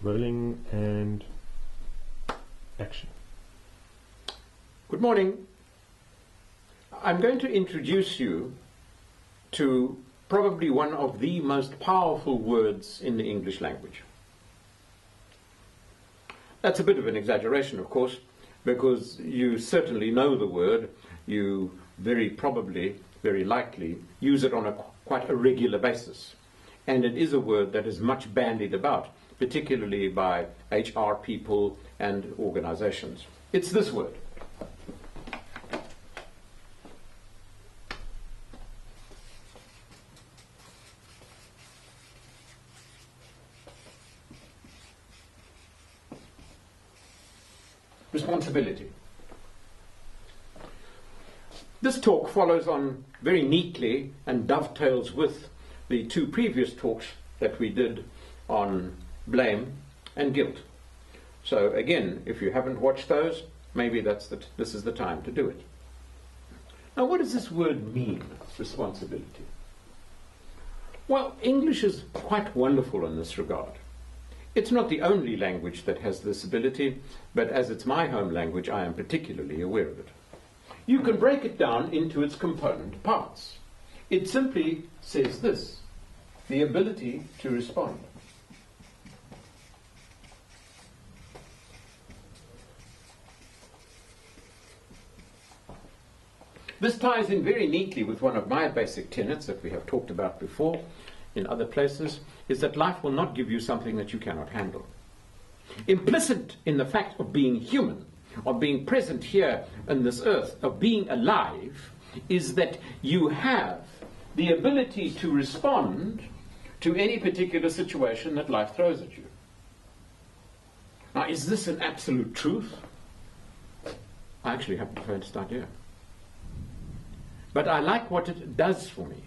Rolling and action. Good morning. I'm going to introduce you to probably one of the most powerful words in the English language. That's a bit of an exaggeration, of course, because you certainly know the word. You very probably, very likely, use it on quite a regular basis. And it is a word that is much bandied about, particularly by HR people and organizations. It's this word. Responsibility. This talk follows on very neatly and dovetails with the two previous talks that we did on blame and guilt. So again, if you haven't watched those, maybe this is the time to do it. Now, what does this word mean, responsibility? Well, English is quite wonderful in this regard. It's not the only language that has this ability, but as it's my home language, I am particularly aware of it. You can break it down into its component parts. It simply says this: the ability to respond. This ties in very neatly with one of my basic tenets that we have talked about before in other places, is that life will not give you something that you cannot handle. Implicit in the fact of being human, of being present here on this earth, of being alive, is that you have the ability to respond to any particular situation that life throws at you. Now, is this an absolute truth? I actually have the first idea. But I like what it does for me.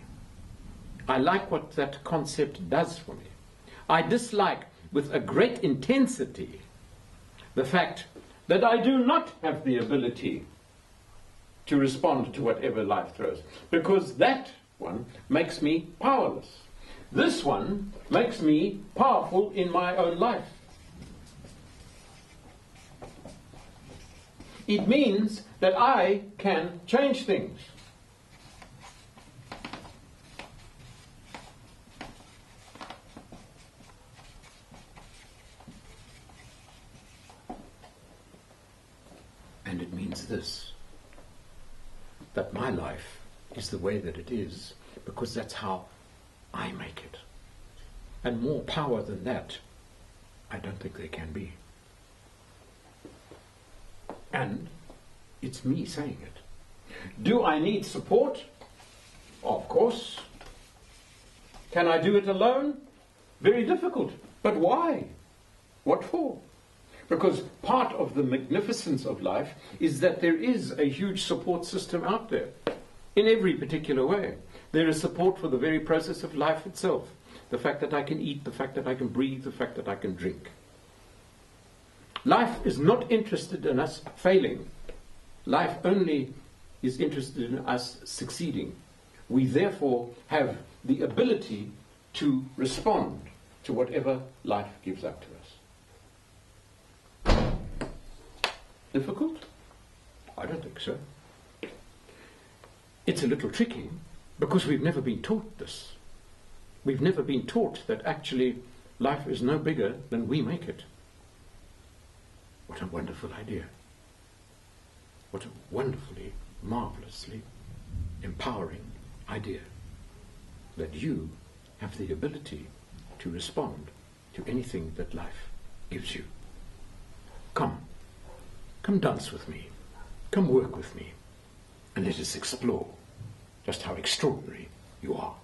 I like what that concept does for me. I dislike with a great intensity the fact that I do not have the ability to respond to whatever life throws, because that one makes me powerless. This one makes me powerful in my own life. It means that I can change things. And it means this, that my life is the way that it is because that's how I make it. And more power than that, I don't think there can be. And it's me saying it. Do I need support? Of course. Can I do it alone? Very difficult. But why? What for? Because part of the magnificence of life is that there is a huge support system out there in every particular way. There is support for the very process of life itself. The fact that I can eat, the fact that I can breathe, the fact that I can drink. Life is not interested in us failing. Life only is interested in us succeeding. We therefore have the ability to respond to whatever life gives up to us. Difficult? I don't think so. It's a little tricky because we've never been taught this. We've never been taught that actually life is no bigger than we make it. What a wonderful idea. What a wonderfully, marvelously empowering idea that you have the ability to respond to anything that life gives you. Come dance with me, come work with me, and let us explore just how extraordinary you are.